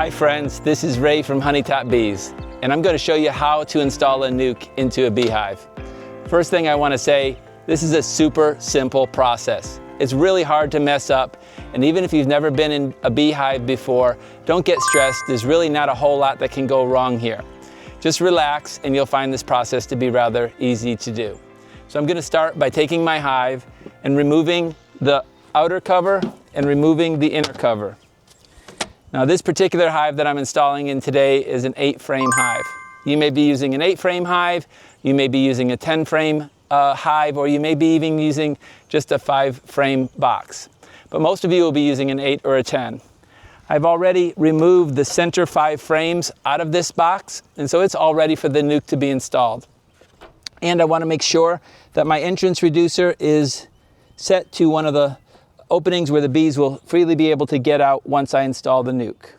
Hi friends, this is Ray from Honeytop Bees, and I'm going to show you how to install a nuke into a beehive. First thing I want to say, this is a super simple process. It's really hard to mess up, and even if you've never been in a beehive before, don't get stressed. There's really not a whole lot that can go wrong here. Just relax and you'll find this process to be rather easy to do. So I'm going to start by taking my hive and removing the outer cover and removing the inner cover. Now this particular hive that I'm installing in today is an 8-frame hive. You may be using an 8-frame hive, you may be using a 10-frame hive, or you may be even using just a 5-frame box. But most of you will be using an 8 or a 10. I've already removed the center 5 frames out of this box, and so it's all ready for the nuke to be installed. And I want to make sure that my entrance reducer is set to one of the openings where the bees will freely be able to get out once I install the nuke.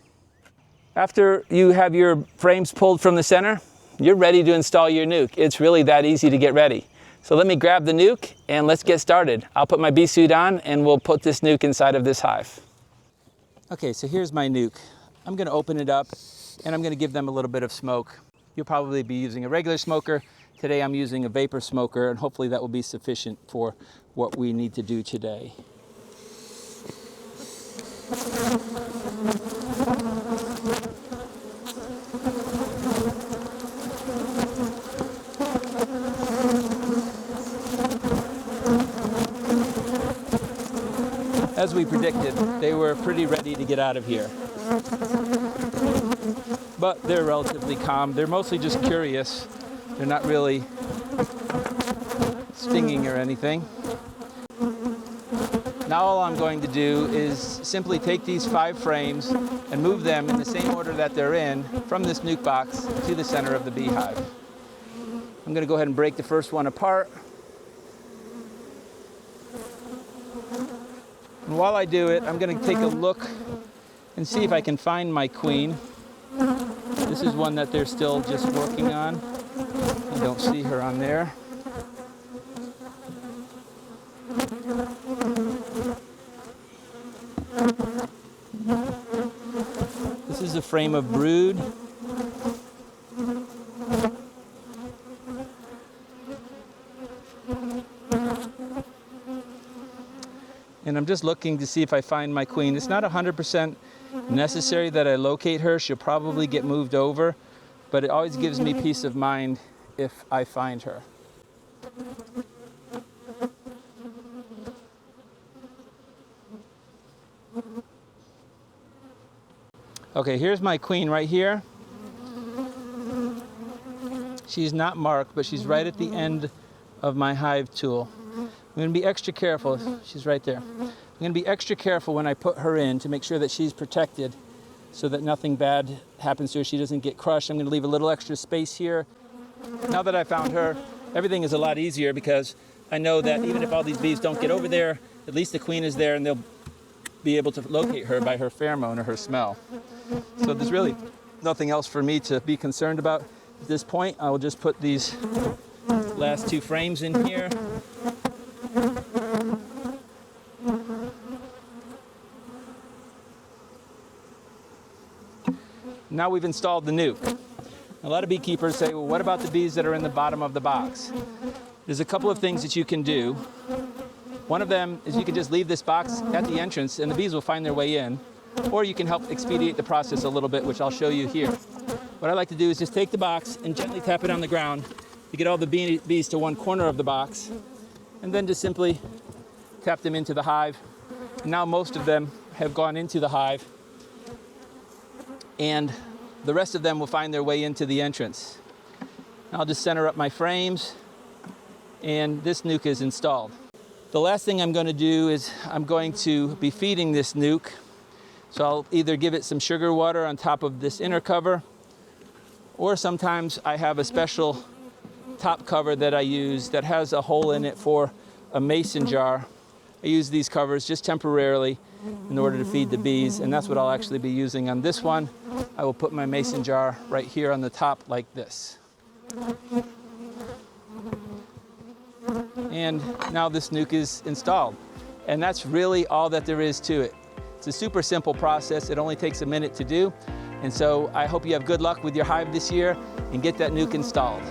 After you have your frames pulled from the center, you're ready to install your nuke. It's really that easy to get ready. So let me grab the nuke and let's get started. I'll put my bee suit on and we'll put this nuke inside of this hive. Okay, so here's my nuke. I'm going to open it up and I'm going to give them a little bit of smoke. You'll probably be using a regular smoker. Today I'm using a vapor smoker, and hopefully that will be sufficient for what we need to do today. As we predicted, they were pretty ready to get out of here. But they're relatively calm. They're mostly just curious. They're not really stinging or anything. Now all I'm going to do is simply take these 5 frames and move them in the same order that they're in from this nuke box to the center of the beehive. I'm going to go ahead and break the first one apart. And while I do it, I'm going to take a look and see if I can find my queen. This is one that they're still just working on. I don't see her on there. This is a frame of brood. And I'm just looking to see if I find my queen. It's not 100% necessary that I locate her. She'll probably get moved over, but it always gives me peace of mind if I find her. Okay, here's my queen right here. She's not marked, but she's right at the end of my hive tool. I'm going to be extra careful. She's right there. I'm going to be extra careful when I put her in to make sure that she's protected so that nothing bad happens to her. She doesn't get crushed. I'm going to leave a little extra space here. Now that I found her, everything is a lot easier because I know that even if all these bees don't get over there, at least the queen is there and they'll be able to locate her by her pheromone or her smell. So there's really nothing else for me to be concerned about at this point. I will just put these last 2 frames in here. Now we've installed the nuke. A lot of beekeepers say, well, what about the bees that are in the bottom of the box? There's a couple of things that you can do. One of them is you can just leave this box at the entrance and the bees will find their way in, or you can help expedite the process a little bit, which I'll show you here. What I like to do is just take the box and gently tap it on the ground to get all the bees to one corner of the box, and then just simply tap them into the hive. And now most of them have gone into the hive, and the rest of them will find their way into the entrance. I'll just center up my frames, and this nuke is installed. The last thing I'm going to do is I'm going to be feeding this nuke. So I'll either give it some sugar water on top of this inner cover, or sometimes I have a special top cover that I use that has a hole in it for a mason jar. I use these covers just temporarily in order to feed the bees, and that's what I'll actually be using on this one. I will put my mason jar right here on the top like this. And now this nuke is installed. And that's really all that there is to it. It's a super simple process. It only takes a minute to do. And so I hope you have good luck with your hive this year and get that nuke installed.